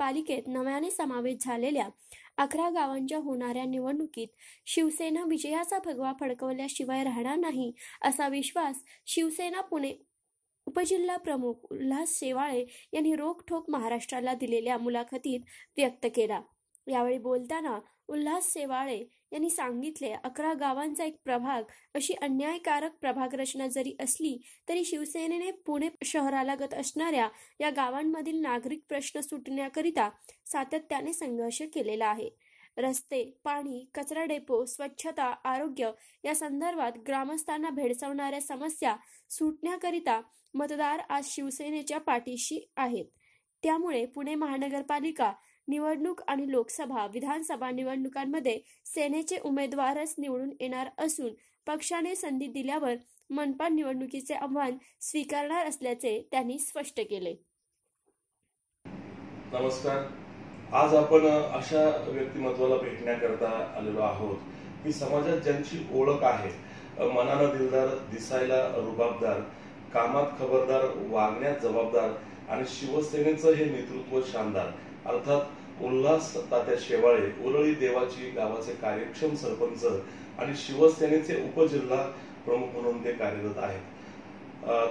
महानगरपालिकेत नव्याने समावेश झालेल्या 11 गावांच्या होणाऱ्या निवडणुकीत शिवसेना विजयाचा भगवा फडकवल्याशिवाय राहणार नाही, असा विश्वास शिवसेना पुणे उपजिल्हा प्रमुख उल्हास शेवाळे यांनी रोखठोक महाराष्ट्राला दिलेल्या मुलाखतीत व्यक्त केला। यावेळी बोलताना उल्हास शेवाळे यांनी सांगितले, 11 गावांचा एक प्रभाग अशी अन्यायकारक प्रभाग रचना जरी असली तरी शिवसेनेने पुणे शहरालगत असणाऱ्या या गावांमधील नागरिक प्रश्न सुटण्याकरिता सातत्याने संघर्ष केलेला आहे। रस्ते, पाणी, कचरा डेपो, स्वच्छता, आरोग्य या संदर्भात ग्रामस्थांना भेडसावणाऱ्या समस्या सुटण्याकरिता मतदार आज शिवसेनेच्या पाठीशी आहेत। त्यामुळे पुणे महानगरपालिका निवडणूक आणि लोकसभा, विधानसभा निवडणुकांमध्ये सेनेचे उमेदवारच निवडून येणार असून पक्षाने संधी दिल्यावर मनपा निवडणुकीचे आव्हान स्वीकारणार असल्याचे त्यांनी स्पष्ट केले। नमस्कार, आज आपण अशा व्यक्तिमत्वाला भेटण्याकरता आलेलो आहोत की समाजात ज्यांची ओळख आहे, मनानं दिलदार, दिसायला रुबाबदार, कामात खबरदार, वागण्यात जबाबदार आणि शिवसेनेचं हे नेतृत्व शानदार, अर्थात उल्हास तात्या शेवाळे, उरळी देवाची गावाचे कार्यक्षम सरपंच आणि शिवसेनेचे उपजिल्हा प्रमुख म्हणून ते कार्यरत आहेत।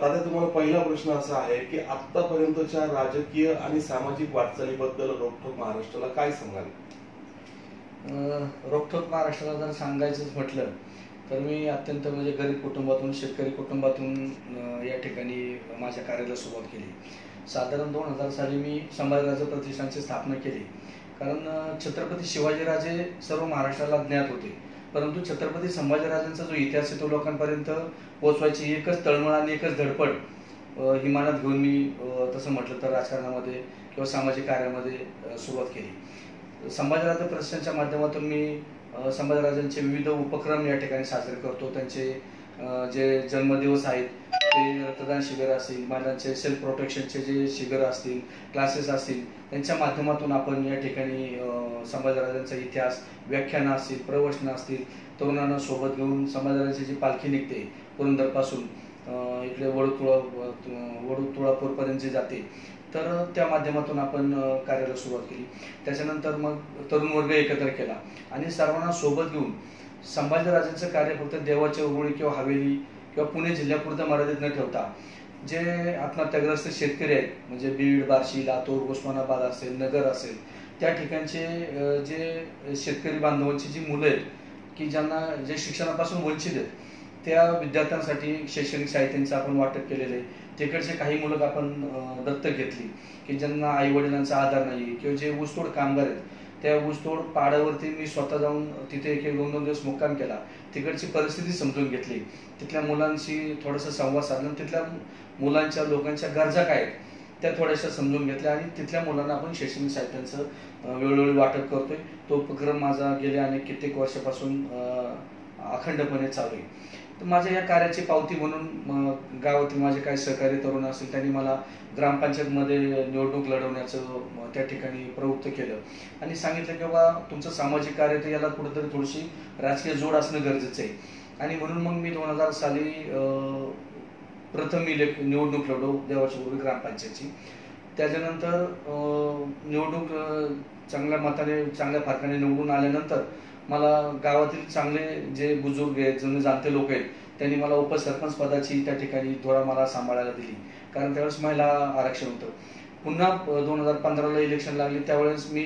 तात्या, तुम्हाला पहिला प्रश्न असा आहे की आतापर्यंतच्या राजकीय आणि सामाजिक वाटचालीबद्दल रोखठोक महाराष्ट्राला काय सांगाल? रोखठोक महाराष्ट्राला जर सांगायचं म्हटलं तर मी अत्यंत गरीब कुटुंबातून, शेतकरी कुटुंबातून या ठिकाणी माझ्या कार्याला सुरुवात केली। साधारण 2000 साली मी संभाजीराजे प्रतिष्ठानची स्थापना केली, कारण छत्रपती शिवाजीराजे सर्व महाराष्ट्राला ज्ञात होते, परंतु छत्रपती संभाजीराजांचा जो इतिहास आहे तो लोकांपर्यंत पोहोचवायची एकच तळमळ आणि एकच धडपड ही मनात घेऊन मी तसं म्हटलं तर राजकारणामध्ये किंवा सामाजिक कार्यामध्ये सुरुवात केली। संभाजीराजे प्रतिष्ठानच्या माध्यमातून मी संभाजीराजांचे विविध उपक्रम या ठिकाणी साजरे करतो। त्यांचे जे जन्मदिवस आहेत ते रक्तदान शिबिर असतील, महिलांचे सेल्फ प्रोटेक्शनचे जे शिबिर असतील, क्लासेस असतील, त्यांच्या माध्यमातून आपण या ठिकाणी संभाजीराजांचा इतिहास, व्याख्यानं असतील, प्रवचनं असतील, तरुणांना सोबत घेऊन संभाजीराजांची जी पालखी निघते पुरंदरपासून इकडे वडूतुळापूरपर्यंत जी जाते, तर त्या माध्यमातून आपण कार्याला सुरुवात केली। त्याच्यानंतर मग तरुण वर्ग एकत्र केला आणि सर्वांना सोबत घेऊन संभाजीराजांचं कार्य फक्त देवाच्या उरुळी किंवा हवेली किंवा पुणे जिल्ह्यापुरतं मर्यादित न ठेवता जे आत्महत्याग्रस्त शेतकरी आहेत, म्हणजे बीड, बार्शी, लातूर, उस्मानाबाद असेल, नगर असेल, त्या ठिकाणचे जे शेतकरी बांधवांची जी मुलं आहेत की ज्यांना जे शिक्षणापासून वंचित आहेत, त्या विद्यार्थ्यांसाठी शैक्षणिक साहित्यांचं आपण वाटप केलेलं आहे। तिकडचे काही मुलं आपण दत्तक घेतली की ज्यांना आई वडिलांचा आधार नाही किंवा जे ऊसतोड कामगार आहेत, त्या ऊसतोड पाड्यावरती मी स्वतः जाऊन तिथे 1-2 दिवस मुक्काम केला, तिकडची परिस्थिती समजून घेतली, तिथल्या मुलांशी थोडंसं संवाद साधला, तिथल्या मुलांच्या लोकांच्या गरजा काय आहेत त्या थोड्याशा समजून घेतल्या आणि तिथल्या मुलांना आपण शैक्षणिक साहित्यांचं वेळोवेळी वाटप करतोय। तो उपक्रम माझा गेल्या कित्येक वर्षापासून अखंडपणे चालू आहे। तर माझ्या या कार्याची पावती म्हणून गावातील माझे काही सहकारी तरुण असतील त्यांनी मला ग्रामपंचायतमध्ये निवडणूक लढवण्याचं त्या ठिकाणी प्रवृत्त केलं आणि सांगितलं की बाबा तुमचं सामाजिक कार्य तर याला कुठेतरी थोडीशी राजकीय जोड असणं गरजेचं आहे। आणि म्हणून मग मी 2000 साली प्रथम निवडणूक लढवू देवाच्या उरुळी ग्रामपंचायतची। त्याच्यानंतर निवडणूक चांगल्या मताने, चांगल्या फरकाने निवडून आल्यानंतर मला गावातील चांगले जे बुजुर्ग आहेत, जुने जाणते लोक आहेत, त्यांनी मला उपसरपंच पदाची त्या ठिकाणी धोरण मला सांभाळायला दिली, कारण त्यावेळेस महिला आरक्षण होतं। पुन्हा 2015ला इलेक्शन लागली, त्यावेळेस मी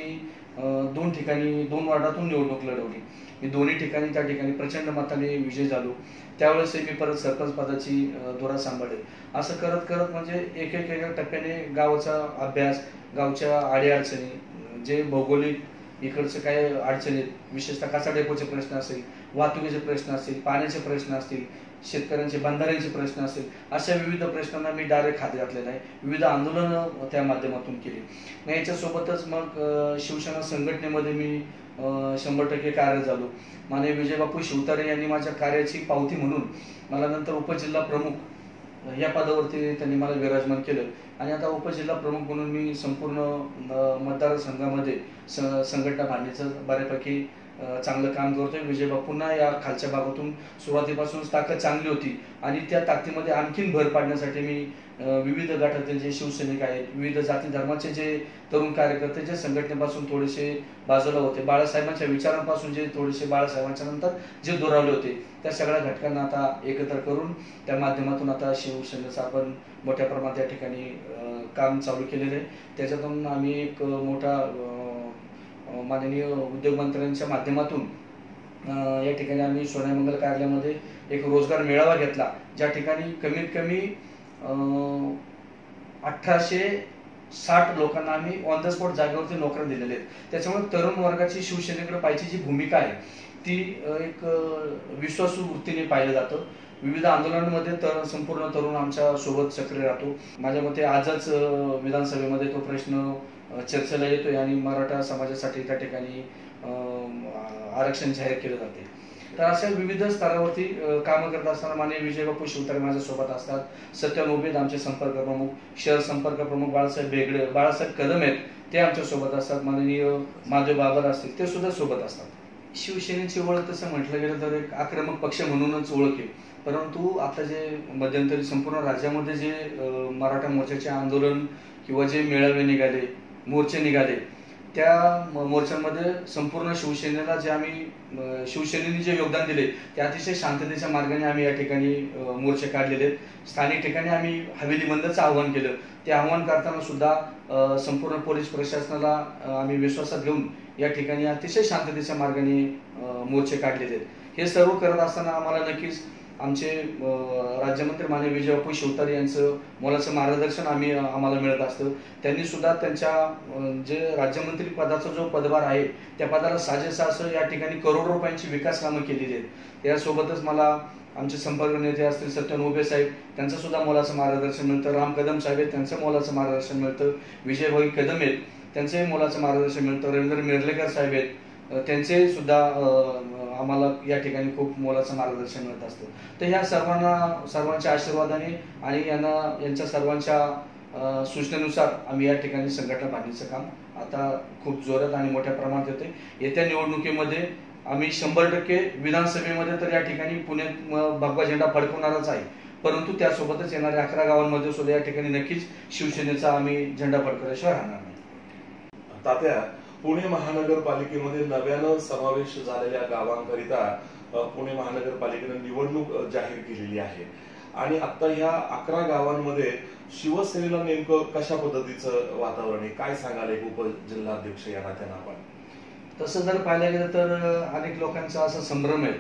2 ठिकाणी 2 वार्डातून निवडणूक लढवली। मी दोन्ही ठिकाणी त्या ठिकाणी प्रचंड मताने विजय झालो। त्यावेळेस मी परत सरपंच पदाची धोरण सांभाळले। असं करत करत एक टप्प्याने गावाचा अभ्यास, गावच्या अडीअडचणी, जे भौगोलिक इकडचे काय अडचणी आहेत, विशेषतः कचरा डेपोचे प्रश्न असेल, वाहतुकीचे प्रश्न असतील, पाण्याचे प्रश्न असतील, शेतकऱ्यांचे बंधाऱ्यांचे प्रश्न असतील, अशा विविध प्रश्नांना मी डायरेक्ट हात घातलेला आहे। विविध आंदोलनं त्या माध्यमातून केली। याच्यासोबतच मग शिवसेना संघटनेमध्ये मी 100% कार्यरत झालो। माननीय विजयबापू शिवतारे यांनी माझ्या कार्याची पावती म्हणून मला नंतर उपजिल्हा प्रमुख या पदावरती त्यांनी मला विराजमान केलं आणि आता उपजिल्हा प्रमुख म्हणून मी संपूर्ण मतदारसंघामध्ये संघटना बांधण्याचं बऱ्यापैकी चांगलं काम करतोय. विजय बापूंना या खालच्या भागातून सुरुवातीपासूनच ताकद चांगली होती आणि त्या ताकदीमध्ये आणखीन भर पाडण्यासाठी मी विविध गटातील जे शिवसैनिक आहेत, विविध जाती धर्माचे जे तरुण कार्यकर्ते जे संघटनेपासून थोडेसे बाजूला होते, बाळासाहेबांच्या विचारांपासून जे थोडेसे बाळासाहेबांच्या नंतर जे दुरावले होते, त्या सगळ्या घटकांना आता एकत्र करून त्या माध्यमातून आता शिवसेनेचं आपण मोठ्या प्रमाणात या ठिकाणी काम चालू केलेलं आहे. त्याच्यातून आम्ही एक मोठा माननीय उद्योग मंत्र्यांच्या माध्यमातून या ठिकाणी आम्ही सोन्यामंगल कार्यालयामध्ये एक रोजगार मेळावा घेतला, ज्या ठिकाणी कमीत कमी 1860 लोकांना आम्ही ऑन द स्पॉट जागेवरती नोकऱ्या दिलेल्या आहेत. त्याच्यामुळे तरुण वर्गाची शिवसेनेकडे पाहिजे जी भूमिका आहे ती एक विश्वासू वृत्तीने पाहिलं जातं. विविध आंदोलनांमध्ये संपूर्ण तरुण आमच्या सोबत सक्रिय राहतो. माझ्या मते आजच विधानसभेमध्ये तो प्रश्न चर्चेला येतोय आणि मराठा समाजासाठी त्या ठिकाणी आरक्षण जाहीर केलं जाते. तर अशा विविध स्तरावरती कामं करत असताना माननीय विजय बापू शिवतारे माझ्यासोबत असतात, सत्यन उबेद आमचे संपर्क प्रमुख, शहर संपर्क प्रमुख बाळासाहेब बेगडे, बाळासाहेब कदम आहेत ते आमच्या सोबत असतात, माननीय माधव बाबर असतील ते सुद्धा सोबत असतात. शिवसेनेची ओळख तसं म्हटलं गेलं तर एक आक्रमक पक्ष म्हणूनच ओळख आहे. परंतु आता जे मध्यंतरी संपूर्ण राज्यामध्ये जे मराठा मोर्चाचे आंदोलन किंवा जे मेळावे निघाले, मोर्चे निघाले, त्या मोर्चांमध्ये संपूर्ण शिवसेनेला जे आम्ही शिवसेनेने जे योगदान दिले ते अतिशय शांततेच्या मार्गाने आम्ही या ठिकाणी मोर्चे काढलेले आहेत. स्थानिक ठिकाणी आम्ही हवेली बंदचं आव्हान केलं. ते आव्हान करताना सुद्धा संपूर्ण पोलीस प्रशासनाला आम्ही विश्वासात घेऊन या ठिकाणी अतिशय शांततेच्या मार्गाने मोर्चे काढलेले आहेत. हे सर्व करत असताना आम्हाला नक्कीच आमचे राज्यमंत्री माननीय विजय बापू शिवतारे यांचं मोलाचं मार्गदर्शन आम्हाला मिळत असतं. त्यांनी सुद्धा त्यांच्या जे राज्यमंत्री पदाचा जो पदभार आहे त्या पदाला साजेसं असं या ठिकाणी करोडो रुपयांची विकास कामं केलेली आहेत. त्यासोबतच मला आमचे संपर्क नेते असतील सत्यन उबे साहेब त्यांचं सुद्धा मोलाचं मार्गदर्शन मिळतं, राम कदम साहेब आहेत त्यांचं मोलाचं मार्गदर्शन मिळतं, विजयभाई कदम आहेत त्यांचंही मोलाचं मार्गदर्शन मिळतं, रवींद्र मिरलेकर साहेब आहेत त्यांचे सुद्धा आम्हाला या ठिकाणी खूप मोलाचं मार्गदर्शन मिळत असतं. तर ह्या सर्वांच्या आशीर्वादाने आणि यांच्या सर्वांच्या सूचनेनुसार आम्ही या ठिकाणी संघटना बांधण्याचं काम आता खूप जोरात आणि मोठ्या प्रमाणात येते. येत्या निवडणुकीमध्ये आम्ही 100% विधानसभेमध्ये तर या ठिकाणी पुण्यात भगवा झेंडा फडकवणारच आहे, परंतु त्यासोबतच येणाऱ्या 11 गावांमध्ये सुद्धा या ठिकाणी नक्कीच शिवसेनेचा आम्ही झेंडा फडकवल्याशिवाय राहणार नाही. तात्या, पुणे महानगरपालिकेमध्ये नव्यानं समावेश झालेल्या गावांकरिता पुणे महानगरपालिकेने निवडणूक जाहीर केलेली आहे आणि आता ह्या 11 गावांमध्ये शिवसेनेला नेमकं कशा पद्धतीचं वातावरण आहे, काय सांगाल एक उपजिल्हाध्यक्ष या नात्यानं आपण? तसं जर पाहायला गेलं तर अनेक लोकांचा असा संभ्रम आहे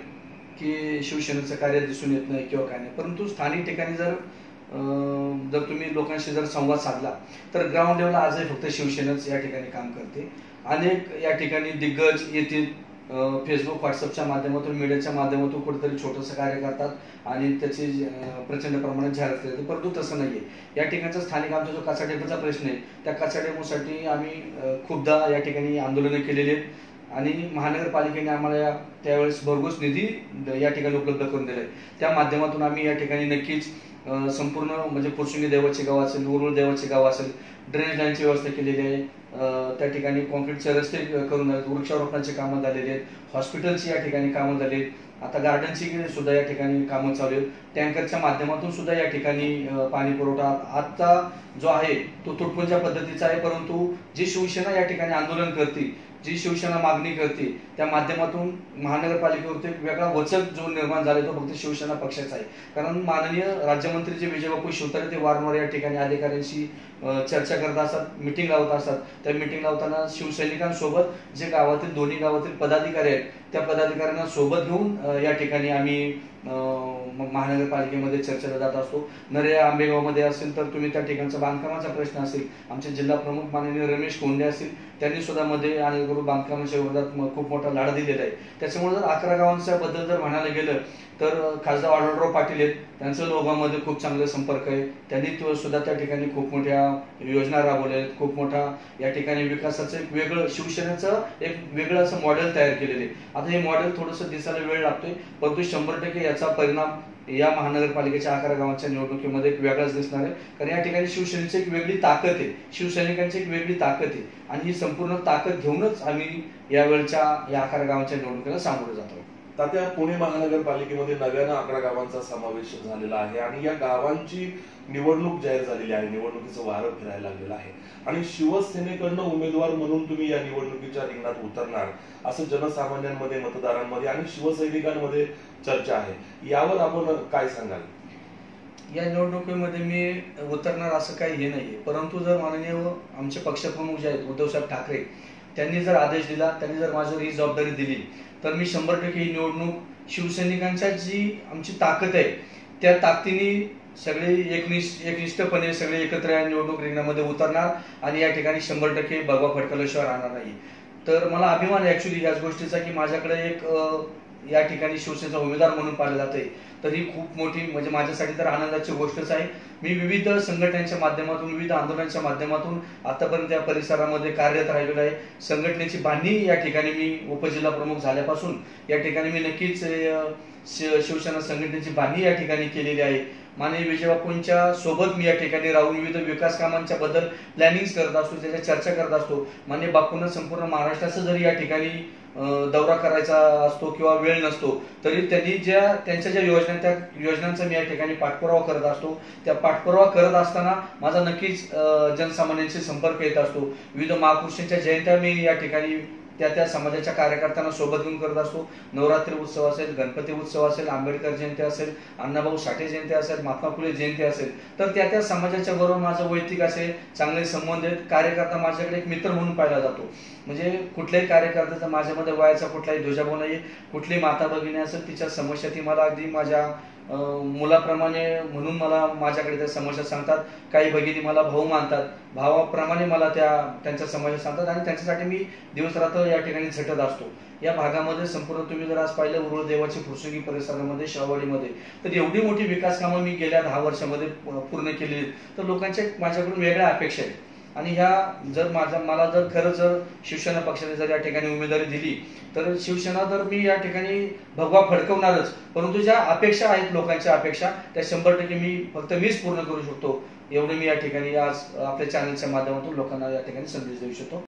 की शिवसेनेचं कार्य दिसून येत नाही किंवा काय नाही, परंतु स्थानिक ठिकाणी जर तुम्ही लोकांशी जर संवाद साधला तर ग्राउंड लेवलला आजही फक्त शिवसेनाच या ठिकाणी काम करते. अनेक या ठिकाणी दिग्गज येतील, फेसबुक व्हॉट्सअपच्या माध्यमातून मीडियाच्या माध्यमातून कुठेतरी छोटंसं कार्य करतात आणि त्याची प्रचंड प्रमाणात जाहिरात करते, परंतु तसं नाहीये. या ठिकाणचा स्थानिक आमचा जो कचरा डेपोचा प्रश्न आहे त्या कचरा डेपोसाठी आम्ही खूपदा या ठिकाणी आंदोलनं केलेली आहेत आणि महानगरपालिकेने आम्हाला त्यावेळेस भरघोस निधी या ठिकाणी उपलब्ध करून दिलाय. त्या माध्यमातून आम्ही या ठिकाणी नक्कीच संपूर्ण म्हणजे पुरसुंगी देवाचे गाव असेल, उरुळ देवाचे गाव असेल, ड्रेनेज लाईनची व्यवस्था केलेली आहे, त्या ठिकाणी कॉन्क्रीटचे रस्ते करून झालेत, वृक्षारोपणाची कामं झालेली आहेत, हॉस्पिटलची या ठिकाणी कामं झाली आहेत, आता गार्डनची सुद्धा या ठिकाणी कामं चालू आहेत, टँकरच्या माध्यमातून सुद्धा या ठिकाणी पाणी पुरवठा आता जो आहे तो तुटपुंजा पद्धतीचा आहे, परंतु जी शिवसेना या ठिकाणी आंदोलन करते, जी शिवसेना मागणी करते त्या माध्यमातून महानगरपालिकेवरती एक वेगळा वचक जो निर्माण झाला तो फक्त शिवसेना पक्षाचा आहे. कारण माननीय राज्यमंत्री जे विजय बापू शिवतारे ते वारंवार या ठिकाणी अधिकाऱ्यांशी चर्चा करत असतात, मिटिंग लावत असतात. त्या मिटिंग लावताना शिवसैनिकांसोबत जे गावातील दोन्ही गावातील पदाधिकारी आहेत त्या पदाधिकाऱ्यांना सोबत घेऊन या ठिकाणी आम्ही महानगरपालिकेमध्ये चर्चेला जात असतो. नरे आंबेगावमध्ये असेल तर तुम्ही त्या ठिकाणचा बांधकामाचा प्रश्न असेल, आमचे जिल्हा प्रमुख माननीय रमेश कोंडे असतील त्यांनी सुद्धा मध्ये आणि बांधकामाच्या विरोधात खूप मोठा लढा दिलेला आहे. त्याच्यामुळे जर 11 गावांच्या बद्दल जर म्हणायला गेलं तर खासदार आढळराव पाटील आहेत, त्यांचं लोगांमध्ये खूप चांगले संपर्क आहे, त्यांनी सुद्धा त्या ठिकाणी खूप मोठ्या योजना राबवल्या आहेत, खूप मोठा या ठिकाणी विकासाचं एक वेगळं शिवसेनेचं एक वेगळं असं मॉडेल तयार केलेलं आहे. आता हे मॉडेल थोडंसं दिसायला वेळ लागतोय, परंतु 100% याचा परिणाम या महानगरपालिकेच्या 11 गावांच्या निवडणुकीमध्ये एक वेगळाच दिसणार आहे. कारण या ठिकाणी शिवसेनेची एक वेगळी ताकद आहे, शिवसैनिकांची एक वेगळी ताकद आहे आणि ही संपूर्ण ताकद घेऊनच आम्ही यावेळच्या या 11 गावांच्या निवडणुकीला सामोरे जातो. तात्या, पुणे महानगरपालिकेमध्ये नव्यानं 11 गावांचा समावेश झालेला आहे आणि या गावांची निवडणूक जाहीर झालेली आहे, निवडणुकीचं वारं फिरायला लागलेलं आहे आणि शिवसेनेकडनं उमेदवार म्हणून तुम्ही या निवडणुकीच्या रिंगणात उतरणार असं जनसामान्यांमध्ये, मतदारांमध्ये आणि शिवसैनिकांमध्ये चर्चा आहे. यावर आपण काय सांगाल? या निवडणुकीमध्ये मी उतरणार असं काही हे नाहीये, परंतु जर माननीय आमचे पक्षप्रमुख जे आहेत उद्धवसाहेब ठाकरे त्यांनी जर आदेश दिला, त्यांनी जर माझ्यावर ही जबाबदारी दिली तर मी 100% ही निवडणूक शिवसैनिकांच्या जी आमची ताकद आहे त्या ताकदीने सगळे एकनिष्ठपणे सगळे एकत्र या निवडणूक रिंगणामध्ये उतरणार आणि या ठिकाणी 100% भगवा फडकवल्याशिवाय राहणार नाही. तर मला अभिमान आहे ऍक्च्युली याच गोष्टीचा की माझ्याकडे एक या ठिकाणी शिवसेनेचा उमेदवार म्हणून पाहिलं जाते. तर ही खूप मोठी म्हणजे माझ्यासाठी तर आनंदाची गोष्टच आहे. मी विविध संघटनांच्या माध्यमातून, विविध आंदोलनांच्या माध्यमातून आतापर्यंत या परिसरामध्ये कार्यरत राहिलेलो आहे. संघटनेची बांधणी या ठिकाणी मी उपजिल्हा प्रमुख झाल्यापासून या ठिकाणी मी नक्कीच शिवसेना संघटनेची बांधणी या ठिकाणी केलेली आहे. माननीय विजयबापूंच्या सोबत मी या ठिकाणी राहून विविध विकास कामांच्या बद्दल प्लॅनिंग करत असतो, त्याच्या चर्चा करत असतो. माननीय बापूंना संपूर्ण महाराष्ट्राचा जरी या ठिकाणी दौरा करायचा असतो किंवा वेळ नसतो तरी त्यांनी त्यांच्या ज्या योजना त्या योजनांचा मी या ठिकाणी पाठपुरावा करत असतो. त्या पाठपुरावा करत असताना माझा नक्कीच जनसामान्यांशी संपर्क येत असतो. विविध महापुरुषांच्या जयंत्या मी या ठिकाणी त्या समाजाच्या कार्यकर्त्यांना सोबत घेऊन करत असतो. नवरात्री उत्सव असेल, गणपती उत्सव असेल, आंबेडकर जयंती असेल, अण्णाभाऊ साठे जयंती असेल, महात्मा फुले जयंती असेल, तर त्या समाजाच्या बरोबर माझं वैयक्तिक असे चांगले संबंध आहेत. कार्यकर्ता माझ्याकडे एक मित्र म्हणून पाहिला जातो. म्हणजे कुठल्याही कार्यकर्त्याचा माझ्यामध्ये वयाचा कुठलाही दुजाभाव नाही. कुठली माता भगिनी असेल तिच्या समस्या ती मला अगदी माझ्या मुलाप्रमाणे म्हणून मला माझ्याकडे त्या समस्या सांगतात. काही भगिनी मला भाऊ मानतात, भावाप्रमाणे मला त्यांच्या समस्या सांगतात आणि त्यांच्यासाठी मी दिवस रात्र या ठिकाणी झटत असतो. या भागामध्ये संपूर्ण तुम्ही जर आज पाहिलं उरुळ देवाची फुरसुंगी परिसरामध्ये, शाहवाडीमध्ये, तर एवढी मोठी विकास कामं मी गेल्या 10 वर्षामध्ये पूर्ण केली. तर लोकांच्या माझ्याकडून वेगळ्या अपेक्षा आहेत आणि ह्या जर मला जर खरंच जर शिवसेना पक्षाने जर या ठिकाणी उमेदवारी दिली तर शिवसेना तर मी या ठिकाणी भगवा फडकवणारच. परंतु ज्या अपेक्षा आहेत लोकांच्या अपेक्षा त्या 100% फक्त मीच पूर्ण करू शकतो. एवढे मी या ठिकाणी आज आपल्या चॅनलच्या माध्यमातून लोकांना या ठिकाणी संदेश देऊ शकतो.